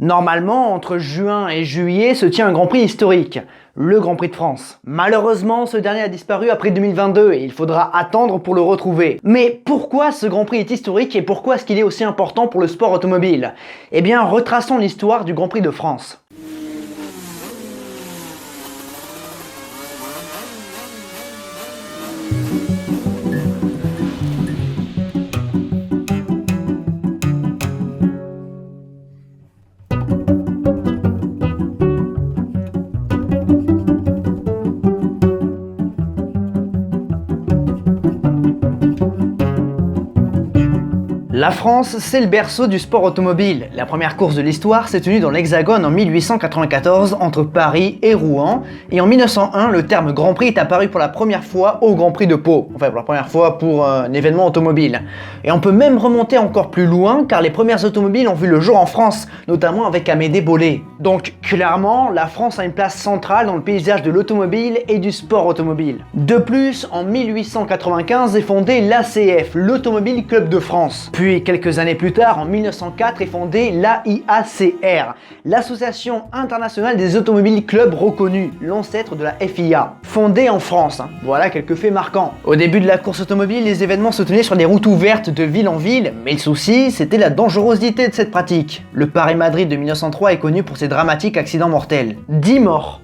Normalement, entre juin et juillet se tient un Grand Prix historique, le Grand Prix de France. Malheureusement, ce dernier a disparu après 2022 et il faudra attendre pour le retrouver. Mais pourquoi ce Grand Prix est historique et pourquoi est-ce qu'il est aussi important pour le sport automobile? Eh bien, retraçons l'histoire du Grand Prix de France. La France, c'est le berceau du sport automobile. La première course de l'histoire s'est tenue dans l'Hexagone en 1894 entre Paris et Rouen. Et en 1901, le terme Grand Prix est apparu pour la première fois au Grand Prix de Pau. Enfin, pour la première fois pour un événement automobile. Et on peut même remonter encore plus loin car les premières automobiles ont vu le jour en France, notamment avec Amédée Bollée. Donc clairement, la France a une place centrale dans le paysage de l'automobile et du sport automobile. De plus, en 1895 est fondé l'ACF, l'Automobile Club de France. Puis quelques années plus tard, en 1904, est fondée l'AIACR, l'Association internationale des automobiles clubs reconnus, l'ancêtre de la FIA, fondée en France. Voilà quelques faits marquants. Au début de la course automobile, les événements se tenaient sur des routes ouvertes de ville en ville, mais le souci, c'était la dangerosité de cette pratique. Le Paris-Madrid de 1903 est connu pour ses dramatiques accidents mortels. 10 morts.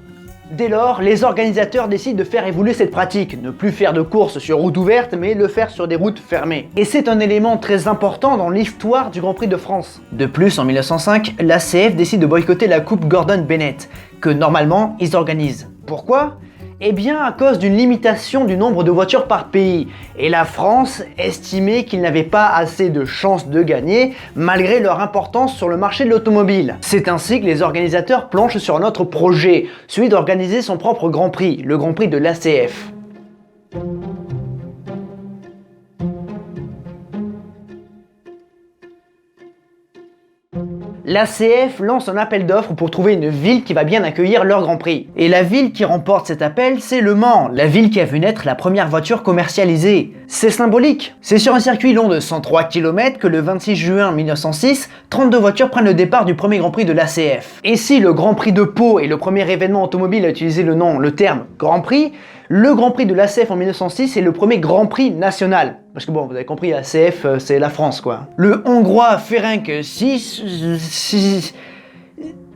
Dès lors, les organisateurs décident de faire évoluer cette pratique, ne plus faire de courses sur route ouverte, mais le faire sur des routes fermées. Et c'est un élément très important dans l'histoire du Grand Prix de France. De plus, en 1905, l'ACF décide de boycotter la Coupe Gordon Bennett, que normalement ils organisent. Pourquoi ? Eh bien à cause d'une limitation du nombre de voitures par pays, et la France estimait qu'il n'avait pas assez de chances de gagner malgré leur importance sur le marché de l'automobile. C'est ainsi que les organisateurs planchent sur un autre projet, celui d'organiser son propre Grand Prix, le Grand Prix de l'ACF. L'ACF lance un appel d'offres pour trouver une ville qui va bien accueillir leur Grand Prix. Et la ville qui remporte cet appel, c'est Le Mans, la ville qui a vu naître la première voiture commercialisée. C'est symbolique. C'est sur un circuit long de 103 km que le 26 juin 1906, 32 voitures prennent le départ du premier Grand Prix de l'ACF. Et si le Grand Prix de Pau est le premier événement automobile à utiliser le terme Grand Prix, le Grand Prix de l'ACF en 1906 est le premier Grand Prix national. Parce que bon, vous avez compris, l'ACF, c'est la France, quoi. Le Hongrois Ferenc 6,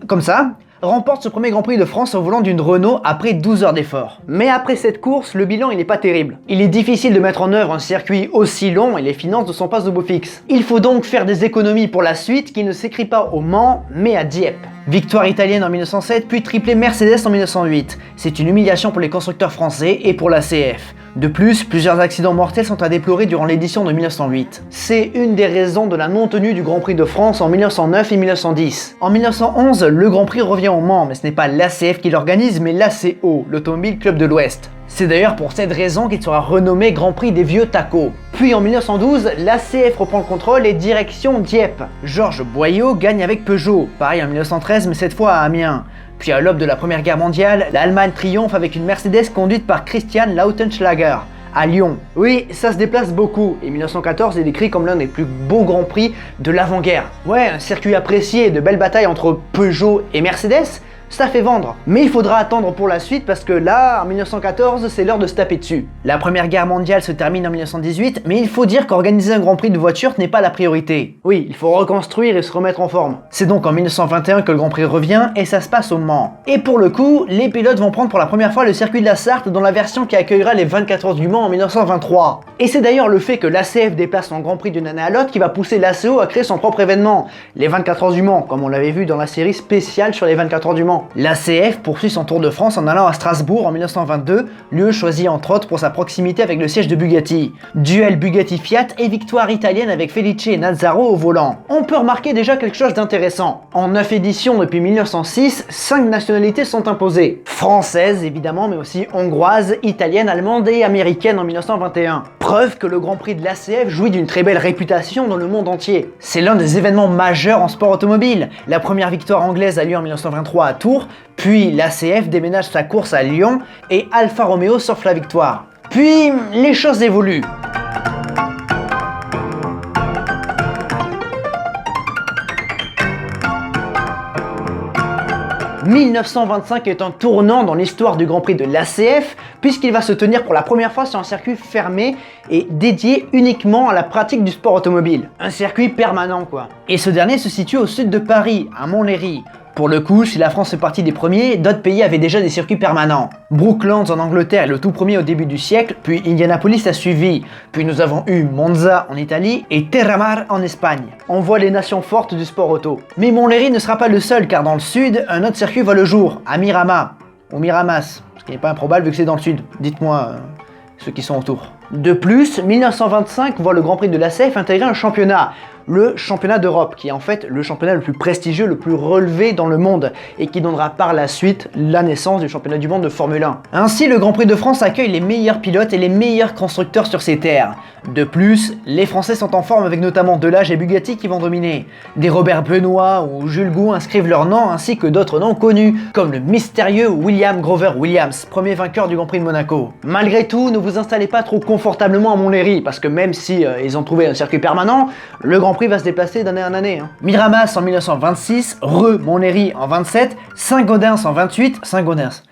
comme ça, remporte ce premier Grand Prix de France au volant d'une Renault après 12 heures d'effort. Mais après cette course, le bilan il n'est pas terrible. Il est difficile de mettre en œuvre un circuit aussi long et les finances ne sont pas au beau fixe. Il faut donc faire des économies pour la suite qui ne s'écrit pas au Mans, mais à Dieppe. Victoire italienne en 1907, puis triplé Mercedes en 1908. C'est une humiliation pour les constructeurs français et pour l'ACF. De plus, plusieurs accidents mortels sont à déplorer durant l'édition de 1908. C'est une des raisons de la non-tenue du Grand Prix de France en 1909 et 1910. En 1911, le Grand Prix revient au Mans, mais ce n'est pas l'ACF qui l'organise, mais l'ACO, l'Automobile Club de l'Ouest. C'est d'ailleurs pour cette raison qu'il sera renommé Grand Prix des Vieux Tacos. Puis en 1912, l'ACF reprend le contrôle et direction Dieppe. Georges Boyau gagne avec Peugeot, pareil en 1913 mais cette fois à Amiens. Puis à l'aube de la Première Guerre mondiale, l'Allemagne triomphe avec une Mercedes conduite par Christian Lautenschlager, à Lyon. Oui, ça se déplace beaucoup, et 1914 est décrit comme l'un des plus beaux Grands Prix de l'avant-guerre. Ouais, un circuit apprécié, de belles batailles entre Peugeot et Mercedes, ça fait vendre. Mais il faudra attendre pour la suite parce que là, en 1914, c'est l'heure de se taper dessus. La Première Guerre mondiale se termine en 1918, mais il faut dire qu'organiser un Grand Prix de voiture n'est pas la priorité. Oui, il faut reconstruire et se remettre en forme. C'est donc en 1921 que le Grand Prix revient et ça se passe au Mans. Et pour le coup, les pilotes vont prendre pour la première fois le circuit de la Sarthe dans la version qui accueillera les 24 heures du Mans en 1923. Et c'est d'ailleurs le fait que l'ACF déplace son Grand Prix d'une année à l'autre qui va pousser l'ACO à créer son propre événement, les 24 heures du Mans, comme on l'avait vu dans la série spéciale sur les 24 heures du Mans. L'ACF poursuit son tour de France en allant à Strasbourg en 1922, lieu choisi entre autres pour sa proximité avec le siège de Bugatti. Duel Bugatti-Fiat et victoire italienne avec Felice Nazzaro au volant. On peut remarquer déjà quelque chose d'intéressant. En 9 éditions depuis 1906, 5 nationalités sont imposées. Françaises évidemment, mais aussi hongroises, italiennes, allemandes et américaines en 1921. Preuve que le Grand Prix de l'ACF jouit d'une très belle réputation dans le monde entier. C'est l'un des événements majeurs en sport automobile. La première victoire anglaise a lieu en 1923 à Tours, puis l'ACF déménage sa course à Lyon et Alfa Romeo surfe la victoire. Puis les choses évoluent. 1925 est un tournant dans l'histoire du Grand Prix de l'ACF puisqu'il va se tenir pour la première fois sur un circuit fermé et dédié uniquement à la pratique du sport automobile. Un circuit permanent quoi. Et ce dernier se situe au sud de Paris, à Montlhéry. Pour le coup, si la France fait partie des premiers, d'autres pays avaient déjà des circuits permanents. Brooklands en Angleterre est le tout premier au début du siècle, puis Indianapolis a suivi, puis nous avons eu Monza en Italie et Terramar en Espagne. On voit les nations fortes du sport auto. Mais Montlhéry ne sera pas le seul car dans le sud, un autre circuit voit le jour, à Mirama, ou Miramas, ce qui n'est pas improbable vu que c'est dans le sud. Dites-moi ceux qui sont autour. De plus, 1925 voit le Grand Prix de l'ACF intégrer un championnat, le championnat d'Europe, qui est en fait le championnat le plus prestigieux, le plus relevé dans le monde, et qui donnera par la suite la naissance du championnat du monde de Formule 1. Ainsi, le Grand Prix de France accueille les meilleurs pilotes et les meilleurs constructeurs sur ses terres. De plus, les Français sont en forme avec notamment Delage et Bugatti qui vont dominer. Des Robert Benoît ou Jules Gou inscrivent leur nom ainsi que d'autres noms connus, comme le mystérieux William Grover Williams, premier vainqueur du Grand Prix de Monaco. Malgré tout, ne vous installez pas trop confortablement à Montlhéry, parce que même si ils ont trouvé un circuit permanent, le Grand Prix va se déplacer d'année en année. Miramas en 1926, Montlhéry en 27, Saint-Gaudens en 28, Saint-Gaudens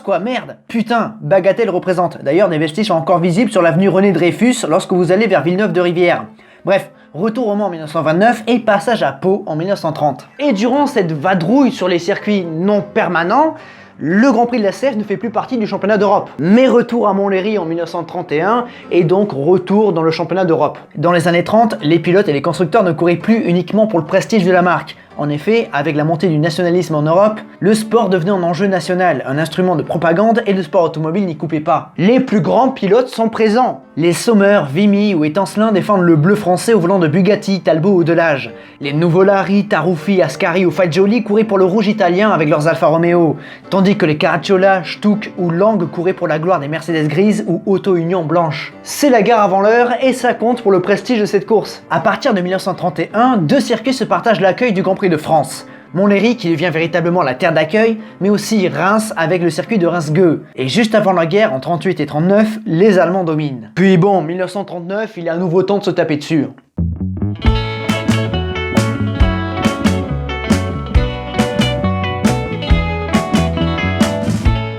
quoi, merde, putain, Bagatelle représente. D'ailleurs, des vestiges sont encore visibles sur l'avenue René Dreyfus lorsque vous allez vers Villeneuve-de-Rivière. Bref, retour au Mans en 1929 et passage à Pau en 1930. Et durant cette vadrouille sur les circuits non permanents, le Grand Prix de l'ACF ne fait plus partie du championnat d'Europe. Mais retour à Montlhéry en 1931 et donc retour dans le championnat d'Europe. Dans les années 30, les pilotes et les constructeurs ne couraient plus uniquement pour le prestige de la marque. En effet, avec la montée du nationalisme en Europe, le sport devenait un enjeu national, un instrument de propagande et le sport automobile n'y coupait pas. Les plus grands pilotes sont présents. Les Sommer, Vimy ou Étincelin défendent le bleu français au volant de Bugatti, Talbot ou Delage. Les Nuvolari, Taruffi, Ascari ou Fagioli couraient pour le rouge italien avec leurs Alfa Romeo, tandis que les Caracciola, Stuck ou Lang couraient pour la gloire des Mercedes grises ou Auto Union blanches. C'est la gare avant l'heure et ça compte pour le prestige de cette course. À partir de 1931, deux circuits se partagent l'accueil du Grand Prix de France. Montlhéry qui devient véritablement la terre d'accueil, mais aussi Reims avec le circuit de Reims-Gueux. Et juste avant la guerre, en 38 et 39, les Allemands dominent. Puis bon, 1939, il est à nouveau temps de se taper dessus.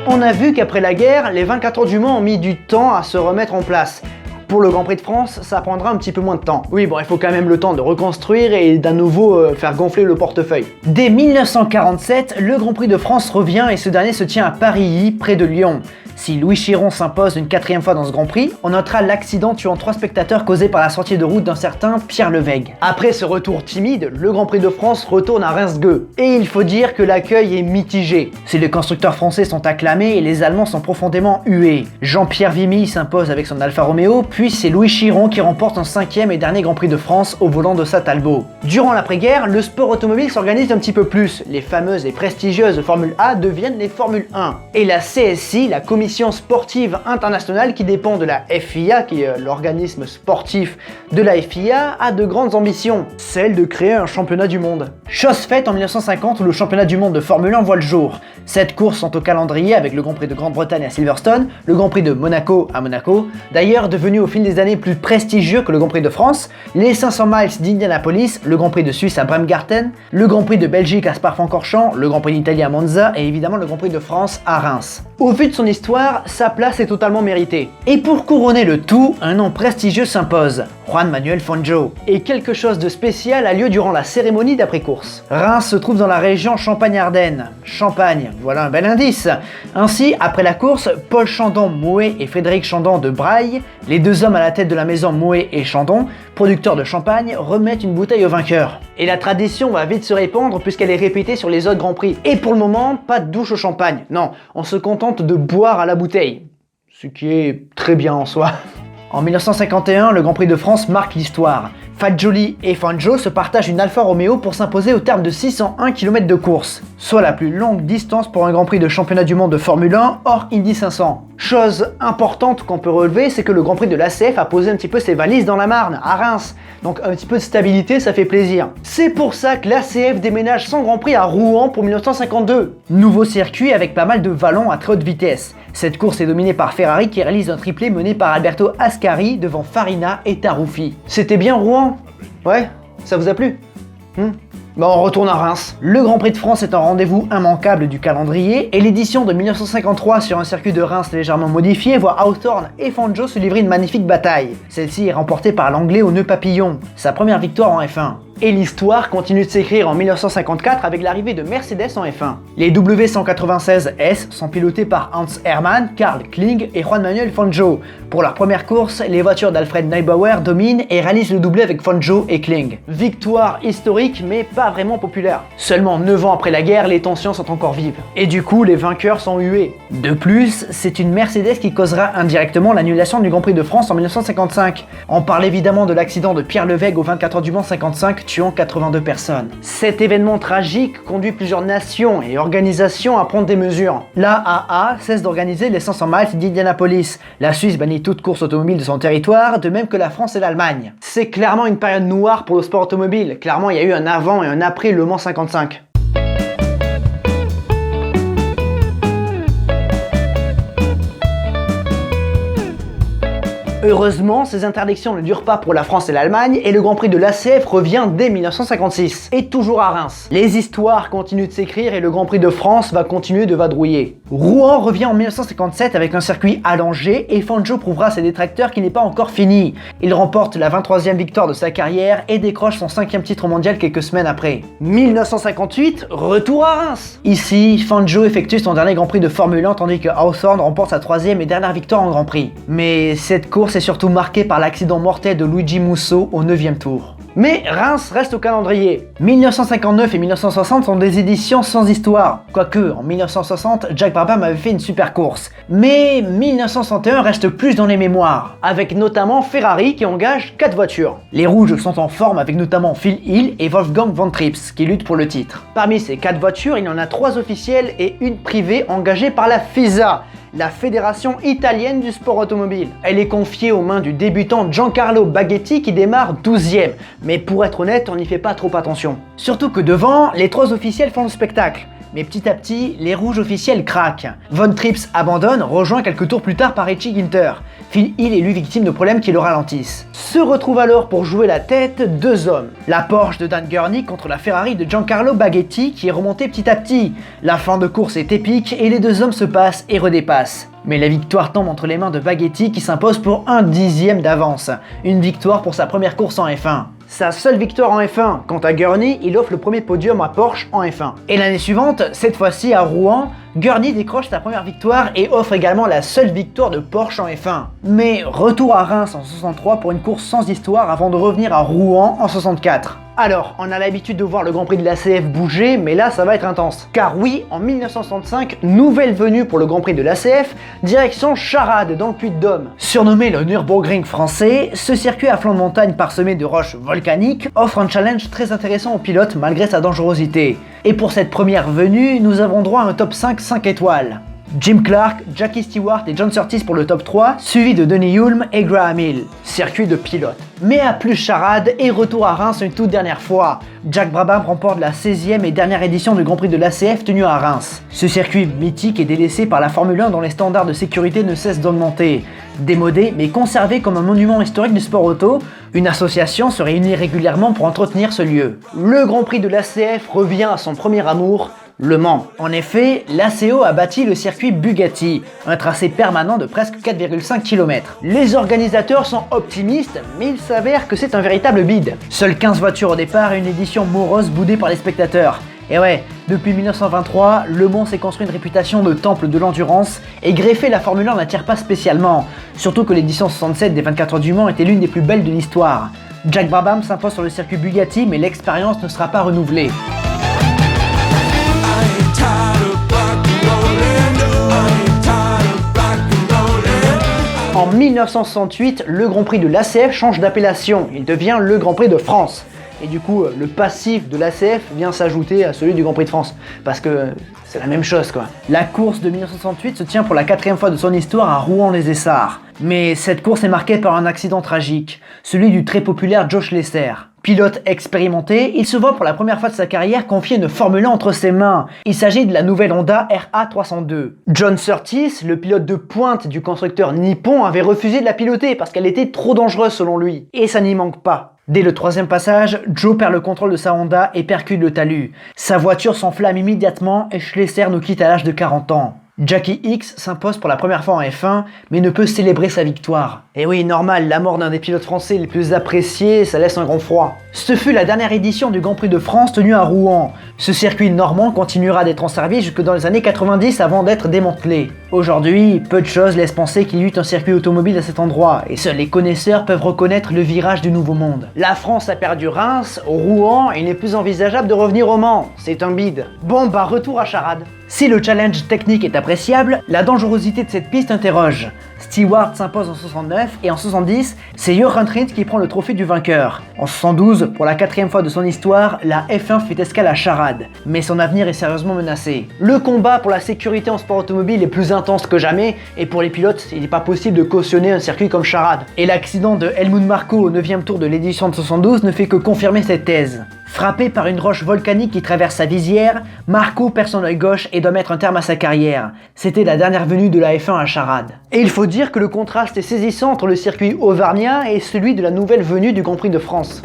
On a vu qu'après la guerre, les 24 heures du Mans ont mis du temps à se remettre en place. Pour le Grand Prix de France, ça prendra un petit peu moins de temps. Oui, bon, il faut quand même le temps de reconstruire et d'à nouveau faire gonfler le portefeuille. Dès 1947, le Grand Prix de France revient et ce dernier se tient à Paris, près de Lyon. Si Louis Chiron s'impose une 4e fois dans ce Grand Prix, on notera l'accident tuant 3 spectateurs causé par la sortie de route d'un certain Pierre Levègue. Après ce retour timide, le Grand Prix de France retourne à Reims-Gueux. Et il faut dire que l'accueil est mitigé. Si les constructeurs français sont acclamés et les Allemands sont profondément hués. Jean-Pierre Vimy s'impose avec son Alfa Romeo, puis c'est Louis Chiron qui remporte un 5e et dernier Grand Prix de France au volant de sa Talbot. Durant l'après-guerre, le sport automobile s'organise un petit peu plus. Les fameuses et prestigieuses Formule A deviennent les Formule 1. Et la CSI, la Commission sportive internationale qui dépend de la FIA, qui est l'organisme sportif de la FIA, a de grandes ambitions, celle de créer un championnat du monde. Chose faite en 1950 où le championnat du monde de Formule 1 voit le jour. 7 courses sont au calendrier avec le Grand Prix de Grande-Bretagne à Silverstone, le Grand Prix de Monaco à Monaco, d'ailleurs devenu au fil des années plus prestigieux que le Grand Prix de France, les 500 miles d'Indianapolis, le Grand Prix de Suisse à Bremgarten, le Grand Prix de Belgique à Spa-Francorchamps, le Grand Prix d'Italie à Monza et évidemment le Grand Prix de France à Reims. Au vu de son histoire, sa place est totalement méritée. Et pour couronner le tout, un nom prestigieux s'impose, Juan Manuel Fangio. Et quelque chose de spécial a lieu durant la cérémonie d'après-course. Reims se trouve dans la région Champagne-Ardenne. Champagne, voilà un bel indice. Ainsi, après la course, Paul Chandon-Mouet et Frédéric Chandon de Braille, les deux hommes à la tête de la maison Mouet et Chandon, producteurs de champagne, remettent une bouteille au vainqueur. Et la tradition va vite se répandre puisqu'elle est répétée sur les autres grands prix. Et pour le moment, pas de douche au champagne. Non, on se contente de boire à la bouteille. Ce qui est très bien en soi. En 1951, le Grand Prix de France marque l'histoire. Fagioli et Fangio se partagent une Alfa Romeo pour s'imposer au terme de 601 km de course, soit la plus longue distance pour un Grand Prix de championnat du monde de Formule 1 hors Indy 500. Chose importante qu'on peut relever, c'est que le Grand Prix de l'ACF a posé un petit peu ses valises dans la Marne, à Reims. Donc un petit peu de stabilité, ça fait plaisir. C'est pour ça que l'ACF déménage son Grand Prix à Rouen pour 1952. Nouveau circuit avec pas mal de vallons à très haute vitesse. Cette course est dominée par Ferrari qui réalise un triplé mené par Alberto Ascari devant Farina et Taruffi. C'était bien Rouen? Ouais, ça vous a plu? Bon, on retourne à Reims. Le Grand Prix de France est un rendez-vous immanquable du calendrier et l'édition de 1953 sur un circuit de Reims légèrement modifié voit Hawthorne et Fangio se livrer une magnifique bataille. Celle-ci est remportée par l'Anglais au nœud papillon, sa première victoire en F1. Et l'histoire continue de s'écrire en 1954 avec l'arrivée de Mercedes en F1. Les W196S sont pilotés par Hans Hermann, Karl Kling et Juan Manuel Fangio. Pour leur première course, les voitures d'Alfred Neubauer dominent et réalisent le doublé avec Fangio et Kling. Victoire historique mais pas vraiment populaire. Seulement 9 ans après la guerre, les tensions sont encore vives. Et du coup, les vainqueurs sont hués. De plus, c'est une Mercedes qui causera indirectement l'annulation du Grand Prix de France en 1955. On parle évidemment de l'accident de Pierre Levègue au 24 heures du Mans 55 tuant 82 personnes. Cet événement tragique conduit plusieurs nations et organisations à prendre des mesures. L'AAA cesse d'organiser les 500 miles d'Indianapolis. La Suisse bannit toute course automobile de son territoire, de même que la France et l'Allemagne. C'est clairement une période noire pour le sport automobile. Clairement, il y a eu un avant et un après Le Mans 55. Heureusement, ces interdictions ne durent pas pour la France et l'Allemagne et le Grand Prix de l'ACF revient dès 1956. Et toujours à Reims. Les histoires continuent de s'écrire et le Grand Prix de France va continuer de vadrouiller. Rouen revient en 1957 avec un circuit allongé et Fangio prouvera à ses détracteurs qu'il n'est pas encore fini. Il remporte la 23e victoire de sa carrière et décroche son 5e titre mondial quelques semaines après. 1958, retour à Reims. Ici, Fangio effectue son dernier Grand Prix de Formule 1 tandis que Hawthorne remporte sa 3e et dernière victoire en Grand Prix. Mais cette course est surtout marquée par l'accident mortel de Luigi Musso au 9e tour. Mais Reims reste au calendrier. 1959 et 1960 sont des éditions sans histoire. Quoique, en 1960, Jack Brabham avait fait une super course. Mais 1961 reste plus dans les mémoires, avec notamment Ferrari qui engage 4 voitures. Les rouges sont en forme avec notamment Phil Hill et Wolfgang von Trips qui luttent pour le titre. Parmi ces 4 voitures, il y en a 3 officielles et une privée engagée par la FISA, la Fédération Italienne du Sport Automobile. Elle est confiée aux mains du débutant Giancarlo Baghetti qui démarre 12e, mais pour être honnête, on n'y fait pas trop attention. Surtout que devant, les 3 officiels font le spectacle. Mais petit à petit, les rouges officiels craquent. Von Trips abandonne, rejoint quelques tours plus tard par Richie Ginter. Phil Hill est lui victime de problèmes qui le ralentissent. Se retrouvent alors pour jouer la tête 2 hommes. La Porsche de Dan Gurney contre la Ferrari de Giancarlo Baghetti qui est remontée petit à petit. La fin de course est épique et les 2 hommes se passent et redépassent. Mais la victoire tombe entre les mains de Baghetti qui s'impose pour 1/10 d'avance. Une victoire pour sa première course en F1. Sa seule victoire en F1. Quant à Gurney, il offre le premier podium à Porsche en F1. Et l'année suivante, cette fois-ci à Rouen, Gurney décroche sa première victoire et offre également la seule victoire de Porsche en F1. Mais retour à Reims en 63 pour une course sans histoire avant de revenir à Rouen en 64. Alors, on a l'habitude de voir le Grand Prix de l'ACF bouger, mais là ça va être intense. Car oui, en 1965, nouvelle venue pour le Grand Prix de l'ACF, direction Charade dans le Puy-de-Dôme. Surnommé le Nürburgring français, ce circuit à flanc de montagne parsemé de roches volcaniques offre un challenge très intéressant aux pilotes malgré sa dangerosité. Et pour cette première venue, nous avons droit à un top 5 étoiles. Jim Clark, Jackie Stewart et John Surtees pour le top 3, suivi de Denny Hulme et Graham Hill. Circuit de pilote. Mais à plus Charade et retour à Reims une toute dernière fois. Jack Brabham remporte la 16e et dernière édition du Grand Prix de l'ACF tenu à Reims. Ce circuit mythique est délaissé par la Formule 1 dont les standards de sécurité ne cessent d'augmenter. Démodé mais conservé comme un monument historique du sport auto, une association se réunit régulièrement pour entretenir ce lieu. Le Grand Prix de l'ACF revient à son premier amour, Le Mans. En effet, l'ACO a bâti le circuit Bugatti, un tracé permanent de presque 4,5 km. Les organisateurs sont optimistes, mais il s'avère que c'est un véritable bide. Seules 15 voitures au départ et une édition morose boudée par les spectateurs. Et ouais, depuis 1923, Le Mans s'est construit une réputation de temple de l'endurance et greffer la Formule 1 n'attire pas spécialement. Surtout que l'édition 67 des 24 heures du Mans était l'une des plus belles de l'histoire. Jack Brabham s'impose sur le circuit Bugatti, mais l'expérience ne sera pas renouvelée. En 1968, le Grand Prix de l'ACF change d'appellation, il devient le Grand Prix de France. Et du coup, le passif de l'ACF vient s'ajouter à celui du Grand Prix de France, parce que c'est la même chose quoi. La course de 1968 se tient pour la 4e fois de son histoire à Rouen-les-Essarts. Mais cette course est marquée par un accident tragique, celui du très populaire Josh Lesser. Pilote expérimenté, il se voit pour la première fois de sa carrière confier une Formule 1 entre ses mains. Il s'agit de la nouvelle Honda RA302. John Surtees, le pilote de pointe du constructeur nippon, avait refusé de la piloter parce qu'elle était trop dangereuse selon lui. Et ça n'y manque pas. Dès le troisième passage, Joe perd le contrôle de sa Honda et percute le talus. Sa voiture s'enflamme immédiatement et Schlesser nous quitte à l'âge de 40 ans. Jackie Ickx s'impose pour la première fois en F1, mais ne peut célébrer sa victoire. Et oui, normal, la mort d'un des pilotes français les plus appréciés, ça laisse un grand froid. Ce fut la dernière édition du Grand Prix de France tenu à Rouen. Ce circuit normand continuera d'être en service jusque dans les années 90 avant d'être démantelé. Aujourd'hui, peu de choses laissent penser qu'il y eut un circuit automobile à cet endroit, et seuls les connaisseurs peuvent reconnaître le virage du Nouveau Monde. La France a perdu Reims, Rouen, et il n'est plus envisageable de revenir au Mans. C'est un bide. Bon bah retour à Charade. Si le challenge technique est appréciable, la dangerosité de cette piste interroge. Stewart s'impose en 69 et en 70, c'est Jochen Rindt qui prend le trophée du vainqueur. En 72, pour la 4e fois de son histoire, la F1 fait escale à Charade, mais son avenir est sérieusement menacé. Le combat pour la sécurité en sport automobile est plus intense que jamais, et pour les pilotes, il n'est pas possible de cautionner un circuit comme Charade. Et l'accident de Helmut Marko au 9e tour de l'édition de 72 ne fait que confirmer cette thèse. Frappé par une roche volcanique qui traverse sa visière, Marko perd son œil gauche et doit mettre un terme à sa carrière. C'était la dernière venue de la F1 à Charade. Et il faut dire que le contraste est saisissant entre le circuit auvergnat et celui de la nouvelle venue du Grand Prix de France.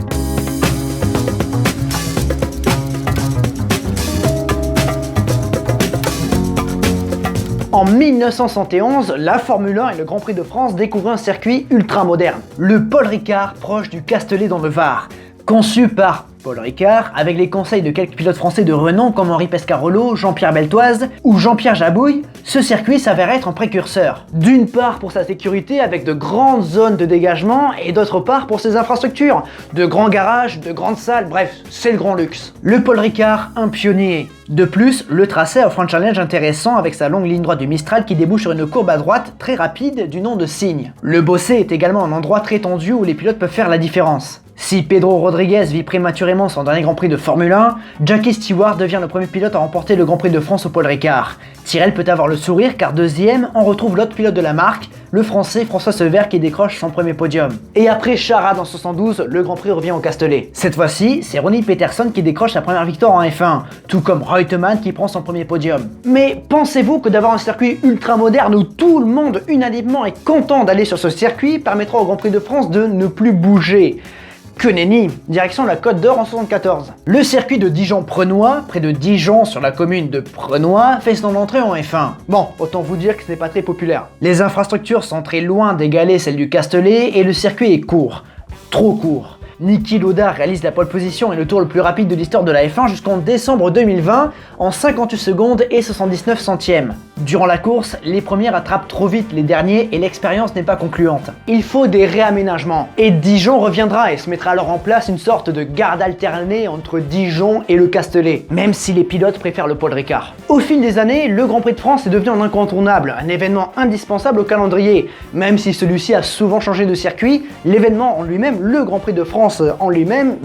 En 1971, la Formule 1 et le Grand Prix de France découvrent un circuit ultra moderne, le Paul Ricard proche du Castellet dans le Var. Conçu par Paul Ricard, avec les conseils de quelques pilotes français de renom comme Henri Pescarolo, Jean-Pierre Beltoise ou Jean-Pierre Jabouille, ce circuit s'avère être un précurseur. D'une part pour sa sécurité avec de grandes zones de dégagement et d'autre part pour ses infrastructures, de grands garages, de grandes salles, bref, c'est le grand luxe. Le Paul Ricard, un pionnier. De plus, le tracé offre un challenge intéressant avec sa longue ligne droite du Mistral qui débouche sur une courbe à droite très rapide du nom de Cygne. Le Bossé est également un endroit très tendu où les pilotes peuvent faire la différence. Si Pedro Rodriguez vit prématurément son dernier Grand Prix de Formule 1, Jackie Stewart devient le premier pilote à remporter le Grand Prix de France au Paul Ricard. Tyrrell peut avoir le sourire car deuxième, on retrouve l'autre pilote de la marque, le français François Sever qui décroche son premier podium. Et après Charade en 72, le Grand Prix revient au Castellet. Cette fois-ci, c'est Ronnie Peterson qui décroche sa première victoire en F1, tout comme Reutemann qui prend son premier podium. Mais pensez-vous que d'avoir un circuit ultra moderne où tout le monde unanimement est content d'aller sur ce circuit permettra au Grand Prix de France de ne plus bouger? Que nenni, direction la Côte d'Or en 74. Le circuit de Dijon-Prenois, près de Dijon sur la commune de Prenois, fait son entrée en F1. Bon, autant vous dire que ce n'est pas très populaire. Les infrastructures sont très loin d'égaler celles du Castellet et le circuit est court. Trop court. Niki Lauda réalise la pole position et le tour le plus rapide de l'histoire de la F1 jusqu'en décembre 2020 en 58 secondes et 79 centièmes. Durant la course, les premiers rattrapent trop vite les derniers et l'expérience n'est pas concluante. Il faut des réaménagements. Et Dijon reviendra et se mettra alors en place une sorte de garde alternée entre Dijon et le Castellet, même si les pilotes préfèrent le Paul Ricard. Au fil des années, le Grand Prix de France est devenu un incontournable, un événement indispensable au calendrier. Même si celui-ci a souvent changé de circuit, l'événement en lui-même, le Grand Prix de France en lui-même,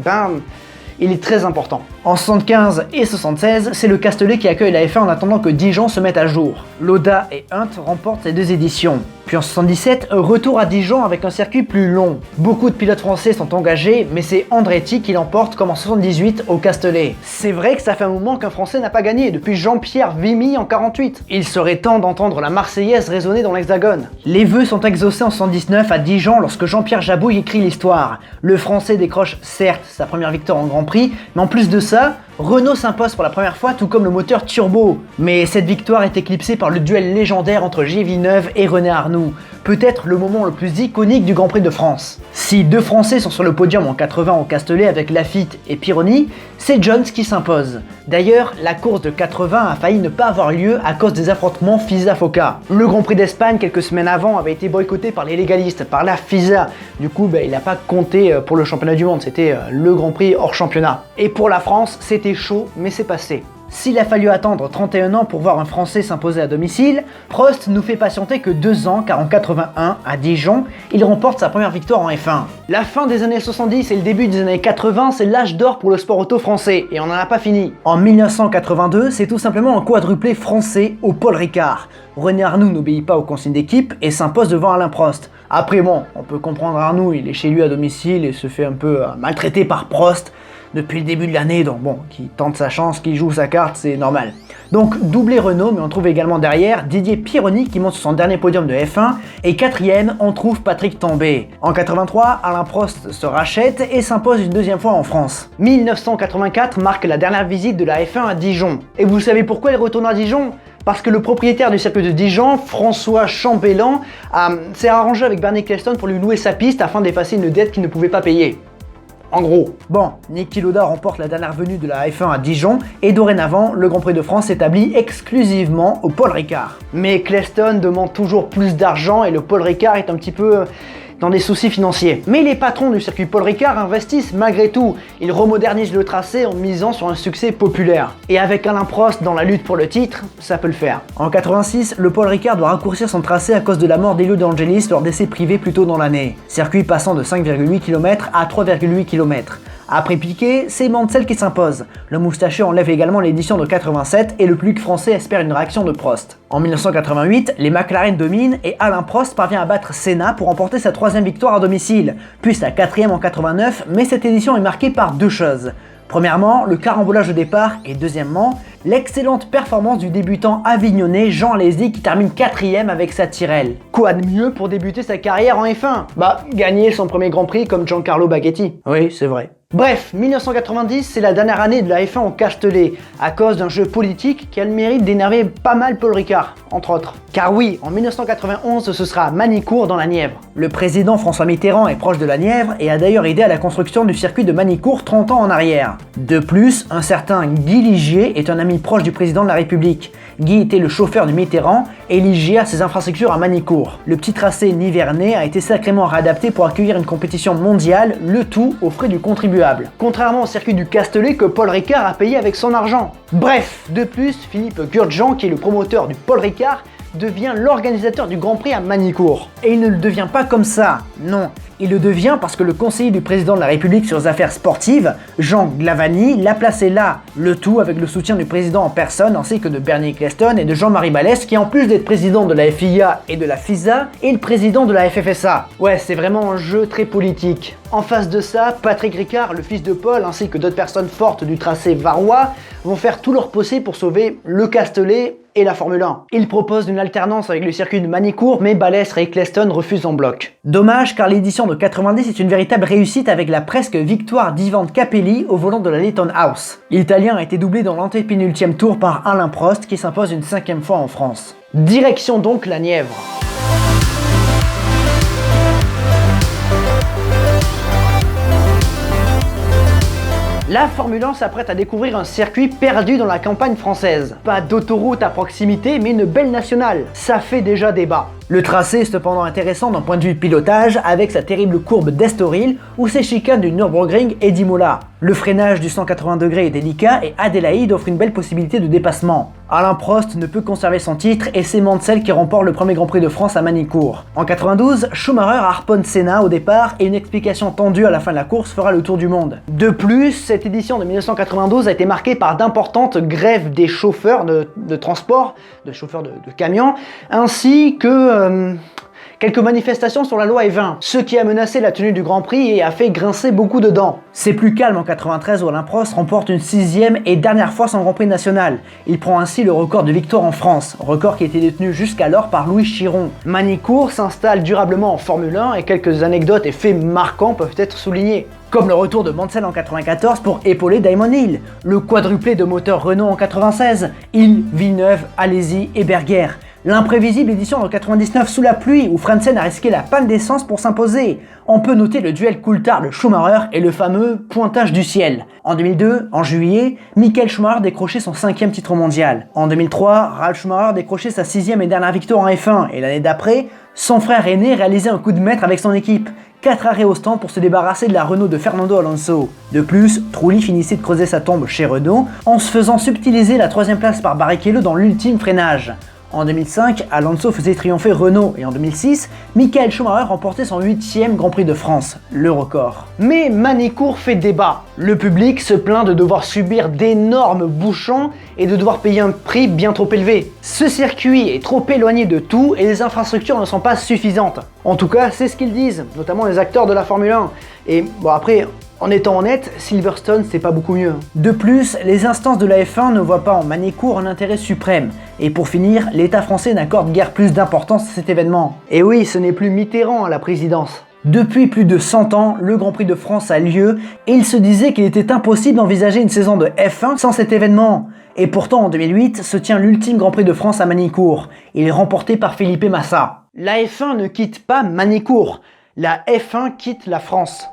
il est très important. En 75 et 76, c'est le Castellet qui accueille la F1 en attendant que Dijon se mette à jour. Lauda et Hunt remportent les deux éditions. Puis en 77, retour à Dijon avec un circuit plus long. Beaucoup de pilotes français sont engagés, mais c'est Andretti qui l'emporte comme en 78 au Castellet. C'est vrai que ça fait un moment qu'un Français n'a pas gagné, depuis Jean-Pierre Vimy en 48. Il serait temps d'entendre la Marseillaise résonner dans l'Hexagone. Les vœux sont exaucés en 79 à Dijon lorsque Jean-Pierre Jabouille écrit l'histoire. Le Français décroche certes sa première victoire en Grand Prix, mais en plus de ça, Renault s'impose pour la première fois tout comme le moteur turbo. Mais cette victoire est éclipsée par le duel légendaire entre Gilles Villeneuve et René Arnoux, peut-être le moment le plus iconique du Grand Prix de France. Si deux Français sont sur le podium en 80 au Castellet avec Lafitte et Pironi, c'est Jones qui s'impose. D'ailleurs, la course de 80 a failli ne pas avoir lieu à cause des affrontements FISA-FOCA. Le Grand Prix d'Espagne, quelques semaines avant, avait été boycotté par les légalistes, par la FISA. Du coup, il n'a pas compté pour le championnat du monde, c'était le Grand Prix hors championnat. Et pour la France, c'était chaud, mais c'est passé. S'il a fallu attendre 31 ans pour voir un Français s'imposer à domicile, Prost nous fait patienter que 2 ans car en 81, à Dijon, il remporte sa première victoire en F1. La fin des années 70 et le début des années 80, c'est l'âge d'or pour le sport auto français, et on n'en a pas fini. En 1982, c'est tout simplement un quadruplé français au Paul Ricard. René Arnoux n'obéit pas aux consignes d'équipe et s'impose devant Alain Prost. Après bon, on peut comprendre Arnoux, il est chez lui à domicile et se fait un peu maltraiter par Prost. depuis le début de l'année, donc bon, qui tente sa chance, qui joue sa carte, c'est normal. Donc doublé Renault, mais on trouve également derrière Didier Pironi qui monte sur son dernier podium de F1, et quatrième, on trouve Patrick Tambay. En 83, Alain Prost se rachète et s'impose une deuxième fois en France. 1984 marque la dernière visite de la F1 à Dijon. Et vous savez pourquoi il retourne à Dijon ? Parce que le propriétaire du circuit de Dijon, François Chambellan, s'est arrangé avec Bernie Ecclestone pour lui louer sa piste afin d'effacer une dette qu'il ne pouvait pas payer. En gros. Bon, Niki Lauda remporte la dernière venue de la F1 à Dijon et dorénavant, le Grand Prix de France s'établit exclusivement au Paul Ricard. Mais Ecclestone demande toujours plus d'argent et le Paul Ricard est un petit peu dans des soucis financiers. Mais les patrons du circuit Paul Ricard investissent malgré tout. Ils remodernisent le tracé en misant sur un succès populaire. Et avec Alain Prost dans la lutte pour le titre, ça peut le faire. En 86, le Paul Ricard doit raccourcir son tracé à cause de la mort d'Elio De Angelis lors d'essais privés plus tôt dans l'année. Circuit passant de 5,8 km à 3,8 km. Après Piquet, c'est Mansell qui s'impose. Le moustachu enlève également l'édition de 87 et le public français espère une réaction de Prost. En 1988, les McLaren dominent et Alain Prost parvient à battre Senna pour remporter sa troisième victoire à domicile, puis sa quatrième en 89, mais cette édition est marquée par deux choses. Premièrement, le carambolage au départ et deuxièmement, l'excellente performance du débutant avignonnais Jean Alesi qui termine quatrième avec sa Tyrrell. Quoi de mieux pour débuter sa carrière en F1 ? Gagner son premier Grand Prix comme Giancarlo Baghetti. Oui, c'est vrai. Bref, 1990, c'est la dernière année de la F1 au Castellet, à cause d'un jeu politique qui a le mérite d'énerver pas mal Paul Ricard, entre autres. Car oui, en 1991, ce sera à Manicourt dans la Nièvre. Le président François Mitterrand est proche de la Nièvre et a d'ailleurs aidé à la construction du circuit de Manicourt 30 ans en arrière. De plus, un certain Guy Ligier est un ami proche du président de la République. Guy était le chauffeur de Mitterrand et Ligier a ses infrastructures à Manicourt. Le petit tracé nivernais a été sacrément réadapté pour accueillir une compétition mondiale, le tout aux frais du contribuable. Contrairement au circuit du Castellet que Paul Ricard a payé avec son argent. Bref, de plus, Philippe Gurjean, qui est le promoteur du Paul Ricard, devient l'organisateur du Grand Prix à Manicourt. Et il ne le devient pas comme ça, non. Il le devient parce que le conseiller du président de la République sur les affaires sportives, Jean Glavany, l'a placé là, le tout avec le soutien du président en personne ainsi que de Bernie Ecclestone et de Jean-Marie Balès qui en plus d'être président de la FIA et de la FISA, est le président de la FFSA. Ouais, c'est vraiment un jeu très politique. En face de ça, Patrick Ricard, le fils de Paul, ainsi que d'autres personnes fortes du tracé varois, vont faire tout leur possible pour sauver le Castellet et la Formule 1. Ils proposent une alternance avec le circuit de Manicourt, mais Balestre et Ecclestone refusent en bloc. Dommage car l'édition de 90 est une véritable réussite avec la presque victoire d'Ivan Capelli au volant de la Leyton House. L'Italien a été doublé dans l'antépénultième tour par Alain Prost qui s'impose une 5e fois en France. Direction donc la Nièvre. La Formule 1 s'apprête à découvrir un circuit perdu dans la campagne française. Pas d'autoroute à proximité, mais une belle nationale. Ça fait déjà débat. Le tracé est cependant intéressant d'un point de vue pilotage avec sa terrible courbe d'Estoril ou ses chicanes du Nürburgring et d'Imola. Le freinage du 180 degrés est délicat et Adélaïde offre une belle possibilité de dépassement. Alain Prost ne peut conserver son titre et c'est Mansell qui remporte le premier Grand Prix de France à Manicourt. En 92, Schumacher harponne Senna au départ et une explication tendue à la fin de la course fera le tour du monde. De plus, cette édition de 1992 a été marquée par d'importantes grèves des chauffeurs de transport, de chauffeurs de camions, ainsi que quelques manifestations sur la loi E20, ce qui a menacé la tenue du Grand Prix et a fait grincer beaucoup de dents. C'est plus calme en 93 où Alain Prost remporte une 6e et dernière fois son Grand Prix national. Il prend ainsi le record de victoire en France, record qui était détenu jusqu'alors par Louis Chiron. Manicourt s'installe durablement en Formule 1 et quelques anecdotes et faits marquants peuvent être soulignés. Comme le retour de Mansell en 94 pour épauler Damon Hill, le quadruplé de moteur Renault en 96, Hill, Villeneuve, Alesi et Berger. L'imprévisible édition de 99 sous la pluie où Frentzen a risqué la panne d'essence pour s'imposer. On peut noter le duel Coulthard-Schumacher et le fameux pointage du ciel. En 2002, en juillet, Michael Schumacher décrochait son 5e titre mondial. En 2003, Ralf Schumacher décrochait sa 6e et dernière victoire en F1 et l'année d'après, son frère aîné réalisait un coup de maître avec son équipe. 4 arrêts au stand pour se débarrasser de la Renault de Fernando Alonso. De plus, Trulli finissait de creuser sa tombe chez Renault en se faisant subtiliser la 3e place par Barrichello dans l'ultime freinage. En 2005, Alonso faisait triompher Renault et en 2006, Michael Schumacher remportait son 8e Grand Prix de France, le record. Mais Manicourt fait débat. Le public se plaint de devoir subir d'énormes bouchons et de devoir payer un prix bien trop élevé. Ce circuit est trop éloigné de tout et les infrastructures ne sont pas suffisantes. En tout cas, c'est ce qu'ils disent, notamment les acteurs de la Formule 1. Et bon après, En étant honnête, Silverstone c'est pas beaucoup mieux. De plus, les instances de la F1 ne voient pas en Manicourt un intérêt suprême. Et pour finir, l'État français n'accorde guère plus d'importance à cet événement. Et oui, ce n'est plus Mitterrand à la présidence. Depuis plus de 100 ans, le Grand Prix de France a lieu et il se disait qu'il était impossible d'envisager une saison de F1 sans cet événement. Et pourtant en 2008 se tient l'ultime Grand Prix de France à Manicourt. Il est remporté par Felipe Massa. La F1 ne quitte pas Manicourt, la F1 quitte la France.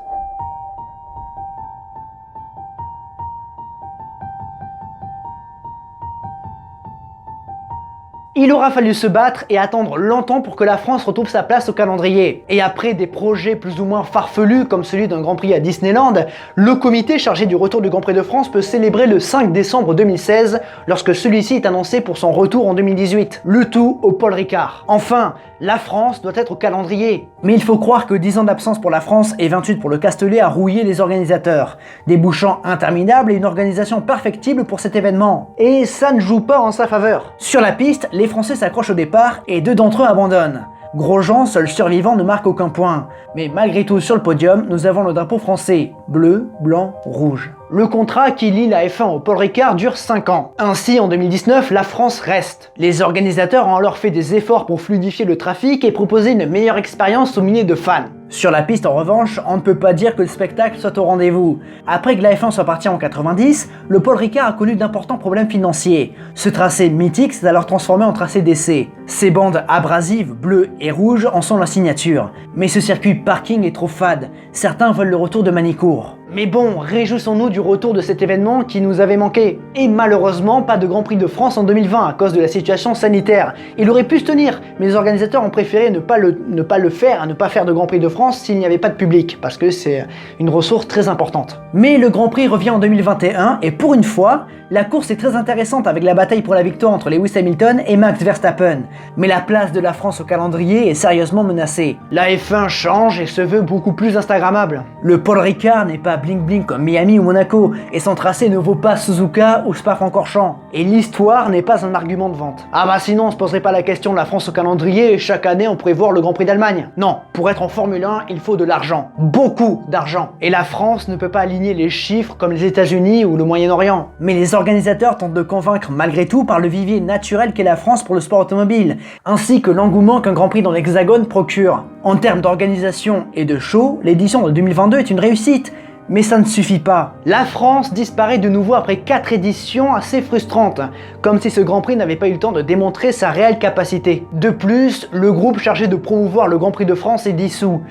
Il aura fallu se battre et attendre longtemps pour que la France retrouve sa place au calendrier. Et après des projets plus ou moins farfelus comme celui d'un Grand Prix à Disneyland, le comité chargé du retour du Grand Prix de France peut célébrer le 5 décembre 2016 lorsque celui-ci est annoncé pour son retour en 2018. Le tout au Paul Ricard. Enfin, la France doit être au calendrier. Mais il faut croire que 10 ans d'absence pour la France et 28 pour le Castellet a rouillé les organisateurs, débouchant interminables et une organisation perfectible pour cet événement. Et ça ne joue pas en sa faveur. Sur la piste, les Français s'accrochent au départ et 2 d'entre eux abandonnent. Grosjean, seul survivant, ne marque aucun point. Mais malgré tout, sur le podium, nous avons le drapeau français. Bleu, blanc, rouge. Le contrat qui lie la F1 au Paul Ricard dure 5 ans. Ainsi, en 2019, la France reste. Les organisateurs ont alors fait des efforts pour fluidifier le trafic et proposer une meilleure expérience aux milliers de fans. Sur la piste, en revanche, on ne peut pas dire que le spectacle soit au rendez-vous. Après que la F1 soit partie en 90, le Paul Ricard a connu d'importants problèmes financiers. Ce tracé mythique s'est alors transformé en tracé d'essai. Ces bandes abrasives, bleues et rouges, en sont la signature. Mais ce circuit parking est trop fade. Certains veulent le retour de Manicourt. Mais bon, réjouissons-nous du retour de cet événement qui nous avait manqué. Et malheureusement, pas de Grand Prix de France en 2020 à cause de la situation sanitaire. Il aurait pu se tenir, mais les organisateurs ont préféré ne pas le faire, ne pas faire de Grand Prix de France s'il n'y avait pas de public, parce que c'est une ressource très importante. Mais le Grand Prix revient en 2021, et pour une fois, la course est très intéressante avec la bataille pour la victoire entre Lewis Hamilton et Max Verstappen. Mais la place de la France au calendrier est sérieusement menacée. La F1 change et se veut beaucoup plus instagrammable. Le Paul Ricard n'est pas bling bling comme Miami ou Monaco, et son tracé ne vaut pas Suzuka ou Spa-Francorchamps. Et l'histoire n'est pas un argument de vente. Ah bah sinon on se poserait pas la question de la France au calendrier et chaque année on pourrait voir le Grand Prix d'Allemagne. Non, pour être en Formule 1, il faut de l'argent. Beaucoup d'argent. Et la France ne peut pas aligner les chiffres comme les États-Unis ou le Moyen-Orient. Mais les organisateurs tentent de convaincre malgré tout par le vivier naturel qu'est la France pour le sport automobile, ainsi que l'engouement qu'un Grand Prix dans l'Hexagone procure. En termes d'organisation et de show, l'édition de 2022 est une réussite. Mais ça ne suffit pas. La France disparaît de nouveau après 4 éditions assez frustrantes, comme si ce Grand Prix n'avait pas eu le temps de démontrer sa réelle capacité. De plus, le groupe chargé de promouvoir le Grand Prix de France est dissous.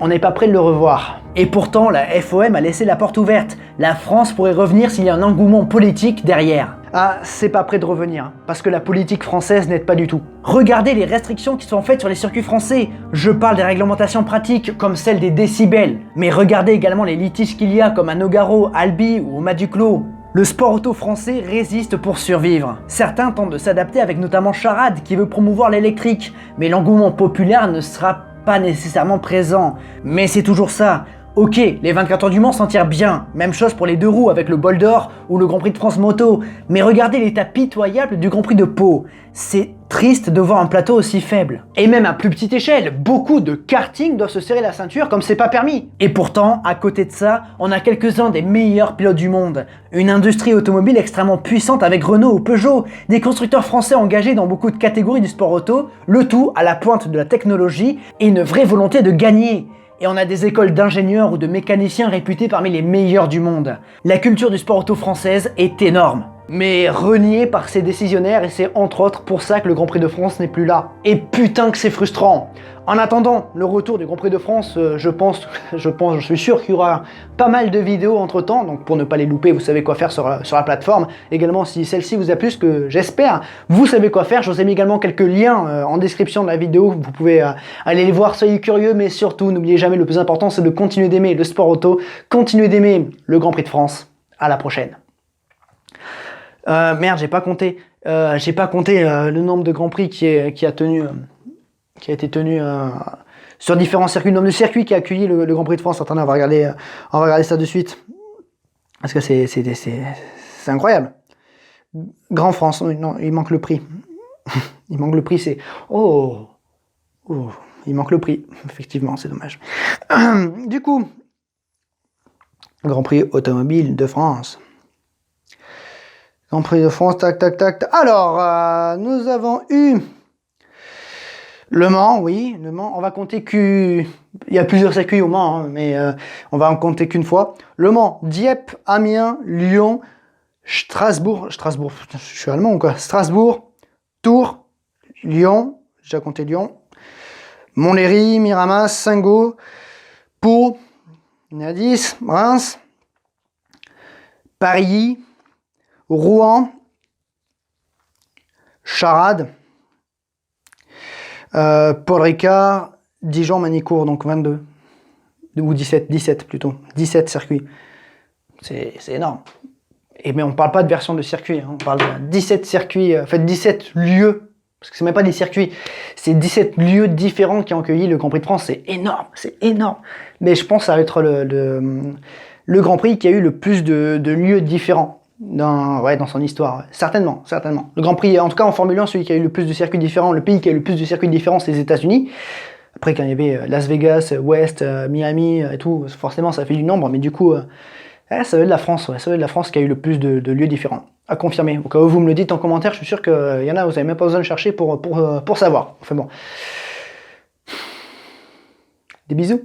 On n'est pas prêt de le revoir. Et pourtant, la FOM a laissé la porte ouverte. La France pourrait revenir s'il y a un engouement politique derrière. Ah, c'est pas prêt de revenir, parce que la politique française n'aide pas du tout. Regardez les restrictions qui sont faites sur les circuits français. Je parle des réglementations pratiques, comme celle des décibels. Mais regardez également les litiges qu'il y a, comme à Nogaro, Albi ou au Mas du Clos. Le sport auto français résiste pour survivre. Certains tentent de s'adapter avec notamment Charade, qui veut promouvoir l'électrique, mais l'engouement populaire ne sera pas nécessairement présent. Mais c'est toujours ça. Ok, les 24 heures du Mans s'en tirent bien, même chose pour les 2 roues avec le Bol d'Or ou le Grand Prix de France Moto, mais regardez l'état pitoyable du Grand Prix de Pau. C'est triste de voir un plateau aussi faible. Et même à plus petite échelle, beaucoup de karting doivent se serrer la ceinture comme c'est pas permis. Et pourtant, à côté de ça, on a quelques-uns des meilleurs pilotes du monde. Une industrie automobile extrêmement puissante avec Renault ou Peugeot, des constructeurs français engagés dans beaucoup de catégories du sport auto, le tout à la pointe de la technologie et une vraie volonté de gagner. Et on a des écoles d'ingénieurs ou de mécaniciens réputés parmi les meilleurs du monde. La culture du sport auto française est énorme. Mais reniée par ces décisionnaires, et c'est entre autres pour ça que le Grand Prix de France n'est plus là. Et putain que c'est frustrant. En attendant le retour du Grand Prix de France, je suis sûr qu'il y aura pas mal de vidéos entre temps, donc pour ne pas les louper, vous savez quoi faire sur la plateforme. Également, si celle-ci vous a plu, ce que j'espère, vous savez quoi faire. Je vous ai mis également quelques liens en description de la vidéo, vous pouvez aller les voir, soyez curieux, mais surtout, n'oubliez jamais, le plus important, c'est de continuer d'aimer le sport auto, continuer d'aimer le Grand Prix de France. À la prochaine. Merde, j'ai pas compté le nombre de Grands Prix qui a été tenu sur différents circuits, le nombre de circuits qui a accueilli le Grand Prix de France. Attendez, on va regarder ça de suite. Parce que c'est incroyable. Grand France, non, il manque le prix. Il manque le prix, c'est... Oh, il manque le prix. Effectivement, c'est dommage. Du coup, Grand Prix automobile de France. Grand Prix de France, tac, tac, tac. Alors, nous avons eu Le Mans, oui, Le Mans. On va compter Il y a plusieurs circuits au Mans, hein, mais on va en compter qu'une fois. Le Mans, Dieppe, Amiens, Lyon, Strasbourg, putain, je suis allemand ou quoi? Strasbourg, Tours, Lyon, j'ai déjà compté Lyon, Montlhéry, Miramas, Saint-Gaud, Pau, on est à 10, Reims, Paris, Rouen, Charades, Paul Ricard, Dijon, Manicourt, donc 22, ou 17 plutôt, 17 circuits. C'est énorme. Mais on ne parle pas de version de circuit, hein. On parle de 17 circuits, en fait 17 lieux, parce que c'est même pas des circuits, c'est 17 lieux différents qui ont accueilli le Grand Prix de France, c'est énorme. Mais je pense que ça va être le Grand Prix qui a eu le plus de lieux différents dans son histoire, certainement. Le Grand Prix, en tout cas en Formule 1, celui qui a eu le plus de circuits différents, le pays qui a eu le plus de circuits différents, c'est les États-Unis. Après, quand il y avait Las Vegas, West, Miami et tout, forcément ça fait du nombre, mais du coup, ça va être la France, ça va être la France qui a eu le plus de lieux différents. À confirmer. Au cas où vous me le dites en commentaire, je suis sûr qu'il y en a, vous n'avez même pas besoin de chercher pour savoir. Enfin bon. Des bisous.